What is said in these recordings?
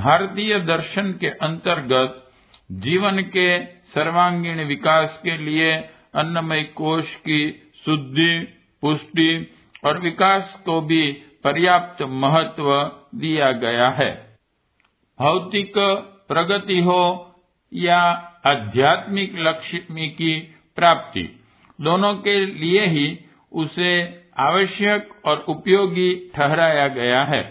भारतीय दर्शन के अंतर्गत जीवन के सर्वांगीण विकास के लिए अन्नमय कोश की शुद्धि, पुष्टि और विकास को भी पर्याप्त महत्व दिया गया है। भौतिक प्रगति हो या आध्यात्मिक लक्ष्य की प्राप्ति, दोनों के लिए ही उसे आवश्यक और उपयोगी ठहराया गया है।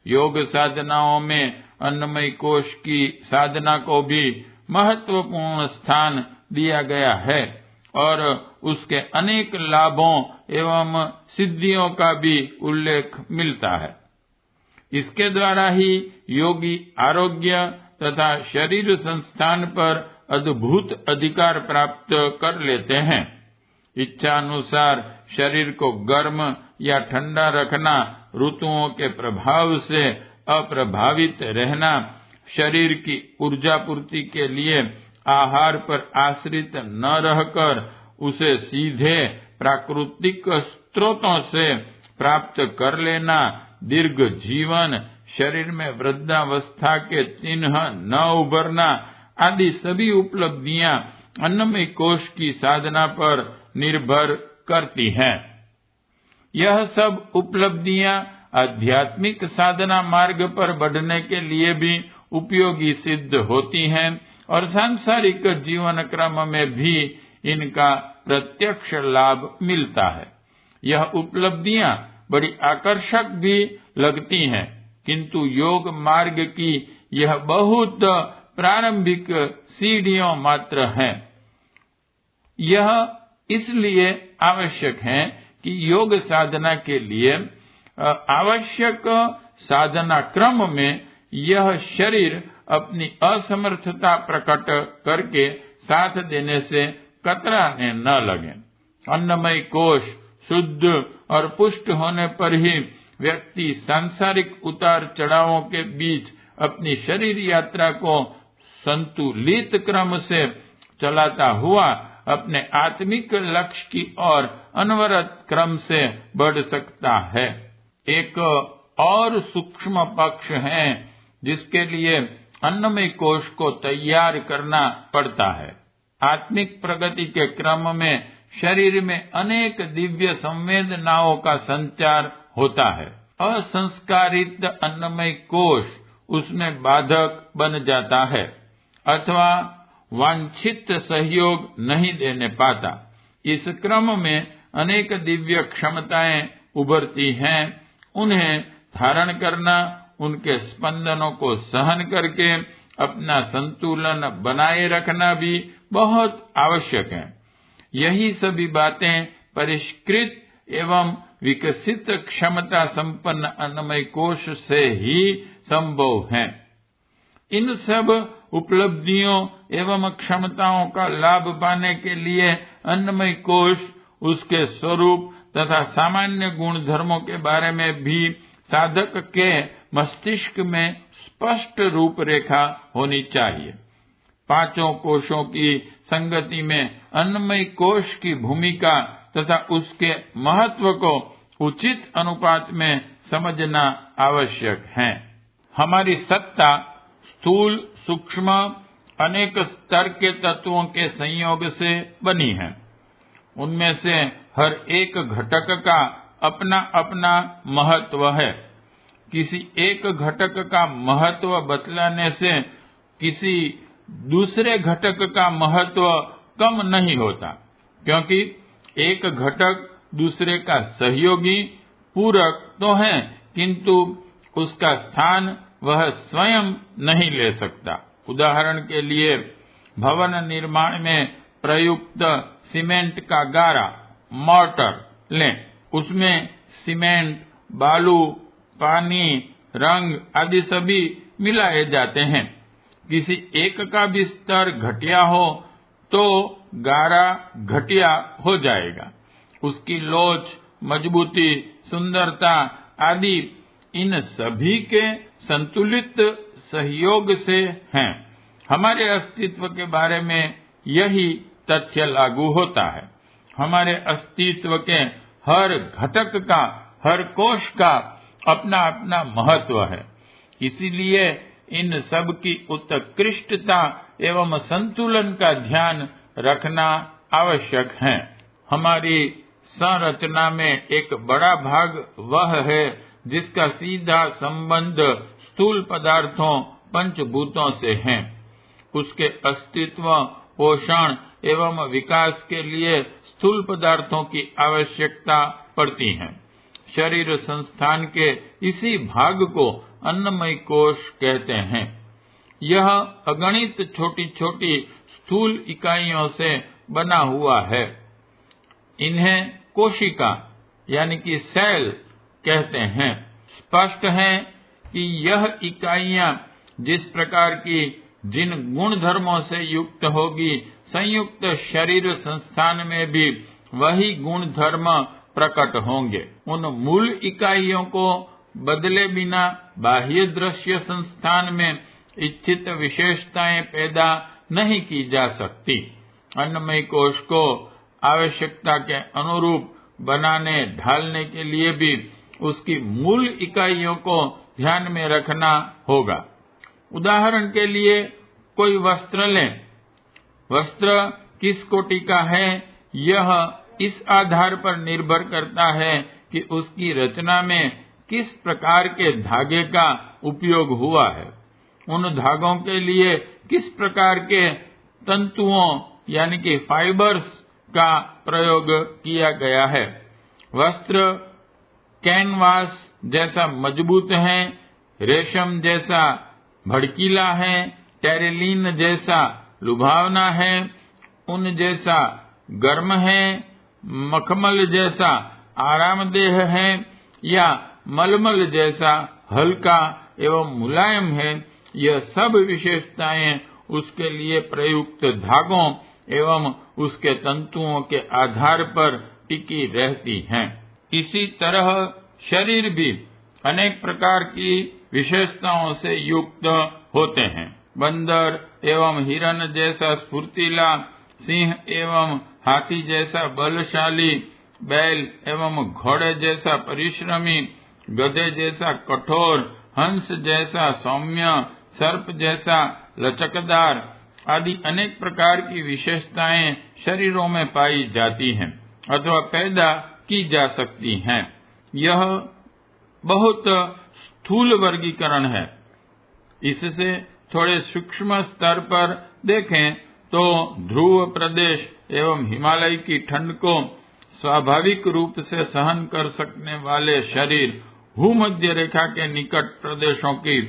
योग साधनाओं में अन्नमय कोश की साधना को भी महत्वपूर्ण स्थान दिया गया है और उसके अनेक लाभों एवं सिद्धियों का भी उल्लेख मिलता है। इसके द्वारा ही योगी आरोग्य तथा शरीर संस्थान पर अद्भुत अधिकार प्राप्त कर लेते हैं। इच्छा अनुसार शरीर को गर्म या ठंडा रखना, ऋतुओं के प्रभाव से अप्रभावित रहना, शरीर की ऊर्जा पूर्ति के लिए आहार पर आश्रित न रहकर उसे सीधे प्राकृतिक स्रोतों से प्राप्त कर लेना, दीर्घ जीवन, शरीर में वृद्धावस्था के चिन्ह न उभरना आदि सभी उपलब्धियां अन्नमय कोश की साधना पर निर्भर करती हैं। यह सब उपलब्धियां आध्यात्मिक साधना मार्ग पर बढ़ने के लिए भी उपयोगी सिद्ध होती हैं और सांसारिक जीवन क्रम में भी इनका प्रत्यक्ष लाभ मिलता है। यह उपलब्धियां बड़ी आकर्षक भी लगती हैं, किंतु योग मार्ग की यह बहुत प्रारंभिक सीढ़ियों मात्र हैं। यह इसलिए आवश्यक है कि योग साधना के लिए आवश्यक साधना क्रम में यह शरीर अपनी असमर्थता प्रकट करके साथ देने से कतराने न लगे। अन्नमय कोश शुद्ध और पुष्ट होने पर ही व्यक्ति सांसारिक उतार चढ़ावों के बीच अपनी शरीर यात्रा को संतुलित क्रम से चलाता हुआ अपने आत्मिक लक्ष्य की ओर अनवरत क्रम से बढ़ सकता है। एक और सूक्ष्म पक्ष है जिसके लिए अन्नमय कोश को तैयार करना पड़ता है। आत्मिक प्रगति के क्रम में शरीर में अनेक दिव्य संवेदनाओं का संचार होता है। असंस्कारित अन्नमय कोश उसमें बाधक बन जाता है अथवा वांछित सहयोग नहीं देने पाता। इस क्रम में अनेक दिव्य क्षमताएं उभरती हैं। उन्हें धारण करना, उनके स्पंदनों को सहन करके अपना संतुलन बनाए रखना भी बहुत आवश्यक है। यही सभी बातें परिष्कृत एवं विकसित क्षमता संपन्न अन्नमय कोश से ही संभव हैं। इन सब उपलब्धियों एवं क्षमताओं का लाभ पाने के लिए अन्नमय कोश, उसके स्वरूप तथा सामान्य गुण धर्मों के बारे में भी साधक के मस्तिष्क में स्पष्ट रूपरेखा होनी चाहिए। पांचों कोशों की संगति में अन्नमय कोश की भूमिका तथा उसके महत्व को उचित अनुपात में समझना आवश्यक है। हमारी सत्ता स्थूल, सूक्ष्म, अनेक स्तर के तत्वों के संयोग से बनी है। उनमें से हर एक घटक का अपना अपना महत्व है। किसी एक घटक का महत्व बतलाने से किसी दूसरे घटक का महत्व कम नहीं होता, क्योंकि एक घटक दूसरे का सहयोगी पूरक तो है, किंतु उसका स्थान वह स्वयं नहीं ले सकता। उदाहरण के लिए भवन निर्माण में प्रयुक्त सीमेंट का गारा, मोर्टर लें। उसमें सीमेंट, बालू, पानी, रंग आदि सभी मिलाए जाते हैं। किसी एक का भी स्तर घटिया हो तो गारा घटिया हो जाएगा। उसकी लोच, मजबूती, सुंदरता आदि इन सभी के संतुलित सहयोग से हैं। हमारे अस्तित्व के बारे में यही तथ्य लागू होता है। हमारे अस्तित्व के हर घटक का, हर कोश का अपना अपना महत्व है। इसीलिए इन सब की उत्कृष्टता एवं संतुलन का ध्यान रखना आवश्यक है। हमारी संरचना में एक बड़ा भाग वह है जिसका सीधा संबंध स्थूल पदार्थों पंचभूतों से है। उसके अस्तित्व, पोषण एवं विकास के लिए स्थूल पदार्थों की आवश्यकता पड़ती है। शरीर संस्थान के इसी भाग को अन्नमय कोश कहते हैं। यह अगणित छोटी छोटी स्थूल इकाइयों से बना हुआ है। इन्हें कोशिका यानी कि सेल कहते हैं। स्पष्ट है कि यह इकाइयां जिस प्रकार की जिन गुण धर्मों से युक्त होगी, संयुक्त शरीर संस्थान में भी वही गुण धर्म प्रकट होंगे। उन मूल इकाइयों को बदले बिना बाह्य दृश्य संस्थान में इच्छित विशेषताएं पैदा नहीं की जा सकती। अन्नमय कोश को आवश्यकता के अनुरूप बनाने ढालने के लिए भी उसकी मूल इकाइयों को ध्यान में रखना होगा। उदाहरण के लिए कोई वस्त्र लें। वस्त्र किस कोटि का है, यह इस आधार पर निर्भर करता है कि उसकी रचना में किस प्रकार के धागे का उपयोग हुआ है, उन धागों के लिए किस प्रकार के तंतुओं यानी कि फाइबर्स का प्रयोग किया गया है। वस्त्र कैनवास जैसा मजबूत है, रेशम जैसा भड़कीला है, टेरेलिन जैसा लुभावना है, ऊन जैसा गर्म है, मखमल जैसा आरामदेह है या मलमल जैसा हल्का एवं मुलायम है। यह सब विशेषताएं उसके लिए प्रयुक्त धागों एवं उसके तंतुओं के आधार पर टिकी रहती हैं। इसी तरह शरीर भी अनेक प्रकार की विशेषताओं से युक्त होते हैं। बंदर एवं हिरन जैसा स्फूर्तिला, सिंह एवं हाथी जैसा बलशाली, बैल एवं घोड़े जैसा परिश्रमी, गधे जैसा कठोर, हंस जैसा सौम्य, सर्प जैसा लचकदार आदि अनेक प्रकार की विशेषताएं शरीरों में पाई जाती हैं अथवा पैदा की जा सकती हैं। यह बहुत स्थूल वर्गीकरण है। इससे थोड़े सूक्ष्म स्तर पर देखें तो ध्रुव प्रदेश एवं हिमालय की ठंड को स्वाभाविक रूप से सहन कर सकने वाले शरीर, भूमध्य रेखा के निकट प्रदेशों की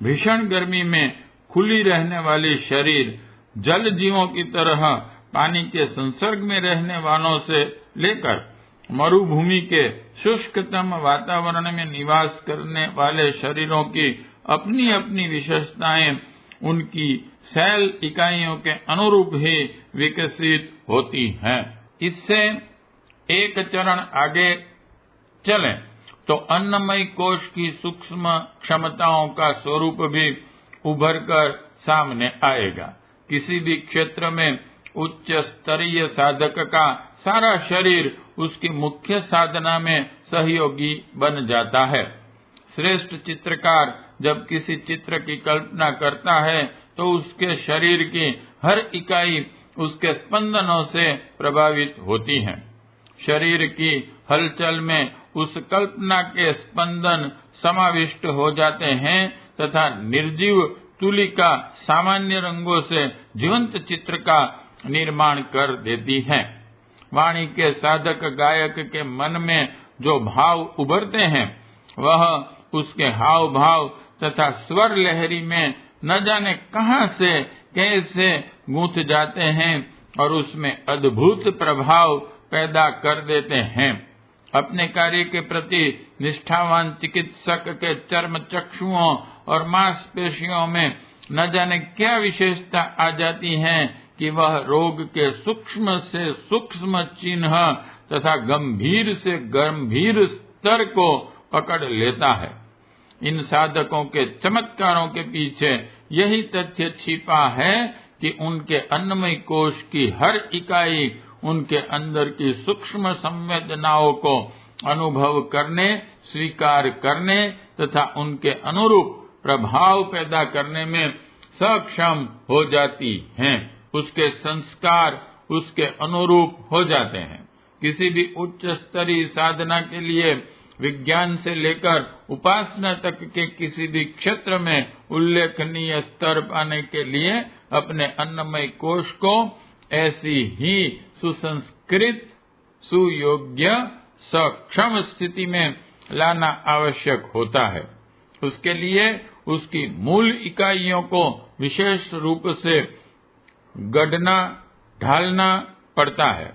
भीषण गर्मी में खुली रहने वाली शरीर, जल जीवों की तरह पानी के संसर्ग में रहने वालों से लेकर मरुभूमि के शुष्कतम वातावरण में निवास करने वाले शरीरों की अपनी अपनी विशेषताएं उनकी सेल इकाइयों के अनुरूप ही विकसित होती हैं। इससे एक चरण आगे चलें तो अन्नमय कोश की सूक्ष्म क्षमताओं का स्वरूप भी उभर कर सामने आएगा। किसी भी क्षेत्र में उच्च स्तरीय साधक का सारा शरीर उसकी मुख्य साधना में सहयोगी बन जाता है। श्रेष्ठ चित्रकार जब किसी चित्र की कल्पना करता है तो उसके शरीर की हर इकाई उसके स्पंदनों से प्रभावित होती है। शरीर की हलचल में उस कल्पना के स्पंदन समाविष्ट हो जाते हैं तथा निर्जीव तुलिका सामान्य रंगों से जीवंत चित्र का निर्माण कर देती है। वाणी के साधक गायक के मन में जो भाव उभरते हैं वह उसके हाव भाव तथा स्वर लहरी में न जाने कहां से कैसे गूंथ जाते हैं और उसमें अद्भुत प्रभाव पैदा कर देते हैं। अपने कार्य के प्रति निष्ठावान चिकित्सक के चर्म चक्षुओं और मांसपेशियों में न जाने क्या विशेषता आ जाती है कि वह रोग के सूक्ष्म से सूक्ष्म चिन्ह तथा गंभीर से गंभीर स्तर को पकड़ लेता है। इन साधकों के चमत्कारों के पीछे यही तथ्य छिपा है कि उनके अन्नमय कोश की हर इकाई उनके अंदर की सूक्ष्म संवेदनाओं को अनुभव करने, स्वीकार करने तथा उनके अनुरूप प्रभाव पैदा करने में सक्षम हो जाती हैं। उसके संस्कार उसके अनुरूप हो जाते हैं। किसी भी उच्च स्तरीय साधना के लिए विज्ञान से लेकर उपासना तक के किसी भी क्षेत्र में उल्लेखनीय स्तर पाने के लिए अपने अन्नमय कोश को ऐसी ही सुसंस्कृत, सुयोग्य, सक्षम स्थिति में लाना आवश्यक होता है। उसके लिए उसकी मूल इकाइयों को विशेष रूप से गढ़ना, ढालना पड़ता है।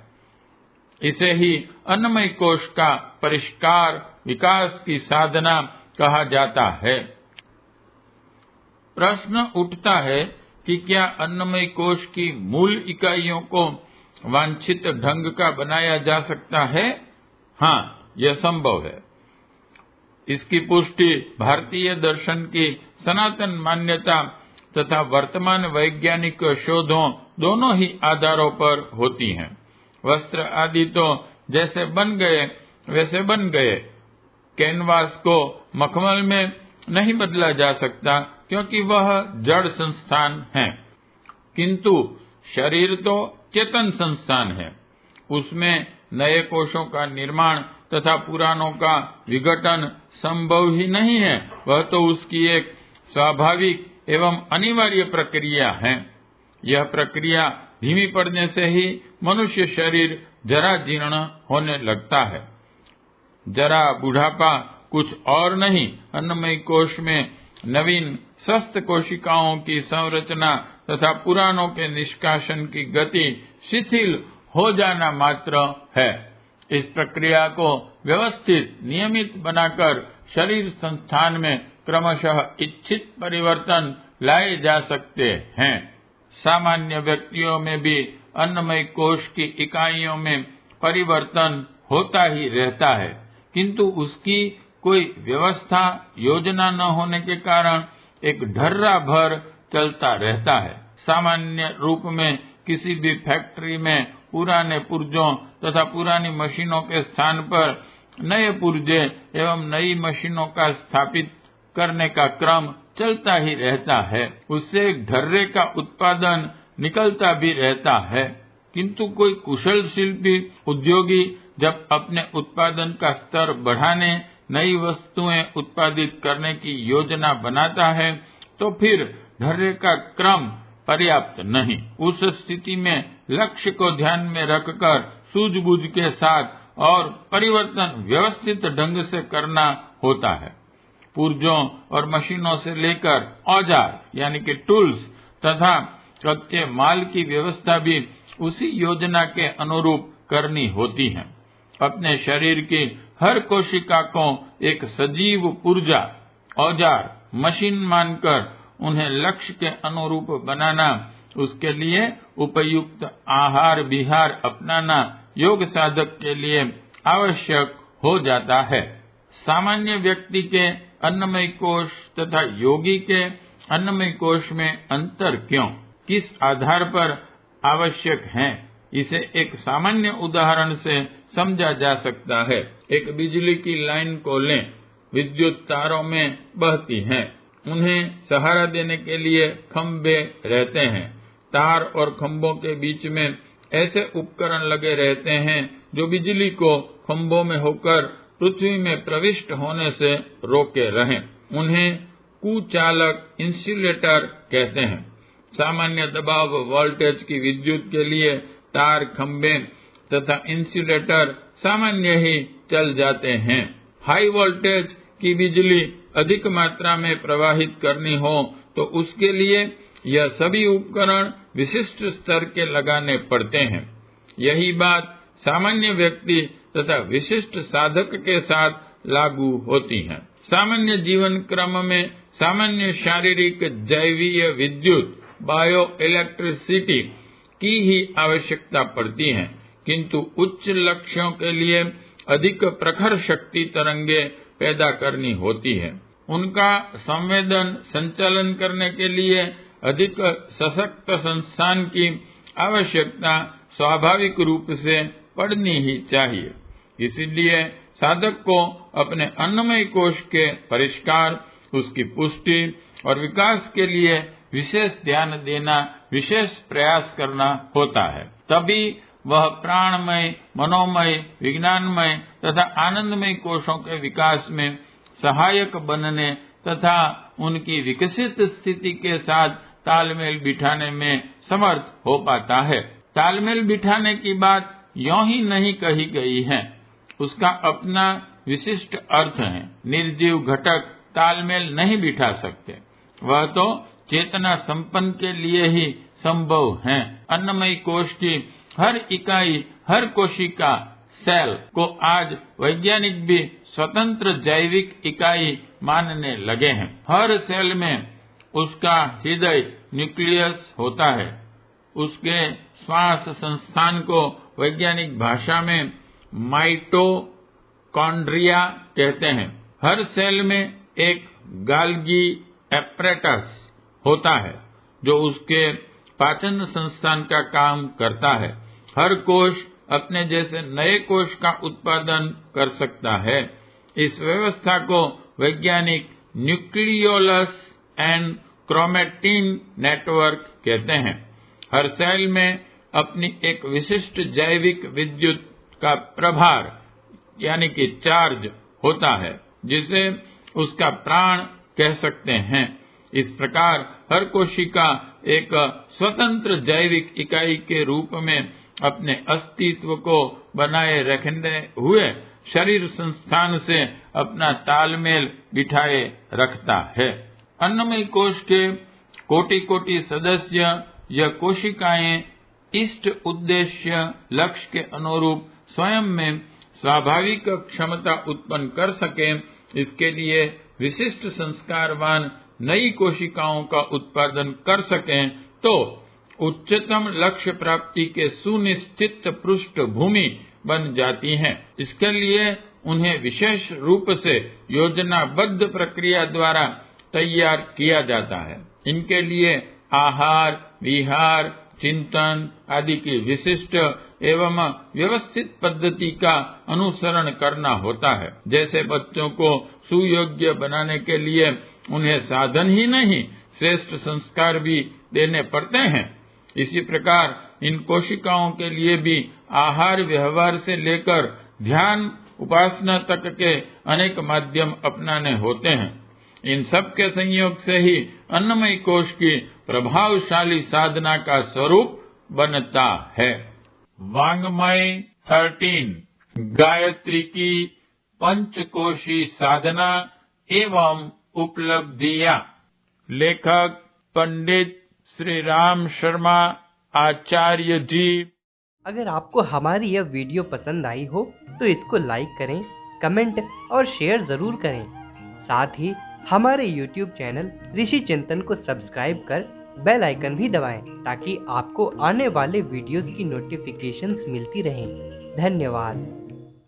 इसे ही अन्नमय कोश का परिष्कार, विकास की साधना कहा जाता है। प्रश्न उठता है कि क्या अन्नमय कोश की मूल इकाइयों को वांछित ढंग का बनाया जा सकता है? हाँ, यह संभव है। इसकी पुष्टि भारतीय दर्शन की सनातन मान्यता तथा वर्तमान वैज्ञानिक शोधों दोनों ही आधारों पर होती हैं। वस्त्र आदि तो जैसे बन गए वैसे बन गए। कैनवास को मखमल में नहीं बदला जा सकता क्योंकि वह जड़ संस्थान है, किंतु शरीर तो चेतन संस्थान है। उसमें नए कोशों का निर्माण तथा पुरानों का विघटन संभव ही नहीं है। वह तो उसकी एक स्वाभाविक एवं अनिवार्य प्रक्रिया है। यह प्रक्रिया धीमी पड़ने से ही मनुष्य शरीर जरा जीर्ण होने लगता है। जरा बुढ़ापा कुछ और नहीं, अन्नमय कोश में नवीन स्वस्थ कोशिकाओं की संरचना तथा पुरानों के निष्कासन की गति शिथिल हो जाना मात्र है। इस प्रक्रिया को व्यवस्थित, नियमित बनाकर शरीर संस्थान में क्रमशः इच्छित परिवर्तन लाए जा सकते हैं। सामान्य व्यक्तियों में भी अन्नमय कोश की इकाइयों में परिवर्तन होता ही रहता है, किंतु उसकी कोई व्यवस्था, योजना न होने के कारण एक ढर्रा भर चलता रहता है। सामान्य रूप में किसी भी फैक्ट्री में पुराने पुर्जों तथा पुरानी मशीनों के स्थान पर नए पुर्जे एवं नई मशीनों का स्थापित करने का क्रम चलता ही रहता है। उससे एक ढर्रे का उत्पादन निकलता भी रहता है, किंतु कोई कुशल शिल्पी, उद्योगी जब अपने उत्पादन का स्तर बढ़ाने, नई वस्तुएं उत्पादित करने की योजना बनाता है तो फिर ढर्रे का क्रम पर्याप्त नहीं। उस स्थिति में लक्ष्य को ध्यान में रखकर सूझबूझ के साथ और परिवर्तन व्यवस्थित ढंग से करना होता है। पुर्जों और मशीनों से लेकर औजार यानी कि टूल्स तथा कच्चे माल की व्यवस्था भी उसी योजना के अनुरूप करनी होती है। अपने शरीर की हर कोशिका को एक सजीव पुर्जा, औजार, मशीन मानकर उन्हें लक्ष्य के अनुरूप बनाना, उसके लिए उपयुक्त आहार विहार अपनाना योग साधक के लिए आवश्यक हो जाता है। सामान्य व्यक्ति के अन्नमय कोश तथा योगी के अन्नमय कोश में अंतर क्यों, किस आधार पर आवश्यक है, इसे एक सामान्य उदाहरण से समझा जा सकता है। एक बिजली की लाइन को लें। विद्युत तारों में बहती हैं। उन्हें सहारा देने के लिए खंभे रहते हैं। तार और खंभों के बीच में ऐसे उपकरण लगे रहते हैं जो बिजली को खंभों में होकर पृथ्वी में प्रविष्ट होने से रोके रहें। उन्हें कुचालक, इंसुलेटर कहते हैं। सामान्य दबाव वोल्टेज की विद्युत के लिए तार, खंभे तथा इंसुलेटर सामान्य ही चल जाते हैं। हाई वोल्टेज की बिजली अधिक मात्रा में प्रवाहित करनी हो तो उसके लिए यह सभी उपकरण विशिष्ट स्तर के लगाने पड़ते हैं। यही बात सामान्य व्यक्ति तथा विशिष्ट साधक के साथ लागू होती है। सामान्य जीवन क्रम में सामान्य शारीरिक, जैवीय विद्युत, बायो इलेक्ट्रिसिटी की ही आवश्यकता पड़ती है, किंतु उच्च लक्ष्यों के लिए अधिक प्रखर शक्ति तरंगे पैदा करनी होती है। उनका संवेदन संचालन करने के लिए अधिक सशक्त संस्थान की आवश्यकता स्वाभाविक रूप से पड़नी ही चाहिए। इसलिए साधक को अपने अन्नमय कोश के परिष्कार, उसकी पुष्टि और विकास के लिए विशेष ध्यान देना, विशेष प्रयास करना होता है। तभी वह प्राणमय, मनोमय, विज्ञानमय तथा आनंदमय कोशों के विकास में सहायक बनने तथा उनकी विकसित स्थिति के साथ तालमेल बिठाने में समर्थ हो पाता है। तालमेल बिठाने की बात यों ही नहीं कही गई है, उसका अपना विशिष्ट अर्थ है। निर्जीव घटक तालमेल नहीं बिठा सकते, वह तो चेतना संपन्न के लिए ही संभव है। अन्नमय कोश की हर इकाई, हर कोशिका, सेल को आज वैज्ञानिक भी स्वतंत्र जैविक इकाई मानने लगे हैं। हर सेल में उसका हृदय, न्यूक्लियस होता है। उसके श्वास संस्थान को वैज्ञानिक भाषा में माइटोकॉन्ड्रिया कहते हैं। हर सेल में एक गाल्गी एपरेटस होता है जो उसके पाचन संस्थान का काम करता है। हर कोश अपने जैसे नए कोश का उत्पादन कर सकता है। इस व्यवस्था को वैज्ञानिक न्यूक्लियोलस एंड क्रोमैटिन नेटवर्क कहते हैं। हर सेल में अपनी एक विशिष्ट जैविक विद्युत का प्रभार यानी कि चार्ज होता है, जिसे उसका प्राण कह सकते हैं। इस प्रकार हर कोशिका एक स्वतंत्र जैविक इकाई के रूप में अपने अस्तित्व को बनाए रखने हुए शरीर संस्थान से अपना तालमेल बिठाए रखता है। अन्नमय कोश के कोटि कोटि सदस्य या कोशिकाएं इष्ट उद्देश्य लक्ष्य के अनुरूप स्वयं में स्वाभाविक क्षमता उत्पन्न कर सके, इसके लिए विशिष्ट संस्कारवान नई कोशिकाओं का उत्पादन कर सकें, तो उच्चतम लक्ष्य प्राप्ति के सुनिश्चित पृष्ठभूमि बन जाती हैं। इसके लिए उन्हें विशेष रूप से योजनाबद्ध प्रक्रिया द्वारा तैयार किया जाता है। इनके लिए आहार, विहार, चिंतन आदि की विशिष्ट एवं व्यवस्थित पद्धति का अनुसरण करना होता है। जैसे बच्चों को सुयोग्य बनाने के लिए उन्हें साधन ही नहीं, श्रेष्ठ संस्कार भी देने पड़ते हैं, इसी प्रकार इन कोशिकाओं के लिए भी आहार व्यवहार से लेकर ध्यान उपासना तक के अनेक माध्यम अपनाने होते हैं। इन सब के संयोग से ही अन्नमय कोश की प्रभावशाली साधना का स्वरूप बनता है। वांग्मय 13 गायत्री की पंचकोशी साधना एवं उपलब्धियां। लेखक पंडित श्री राम शर्मा आचार्य जी। अगर आपको हमारी यह वीडियो पसंद आई हो तो इसको लाइक करें, कमेंट और शेयर जरूर करें। साथ ही हमारे YouTube चैनल ऋषि चिंतन को सब्सक्राइब कर बेल आइकन भी दबाएं ताकि आपको आने वाले वीडियोस की नोटिफिकेशंस मिलती रहें। धन्यवाद।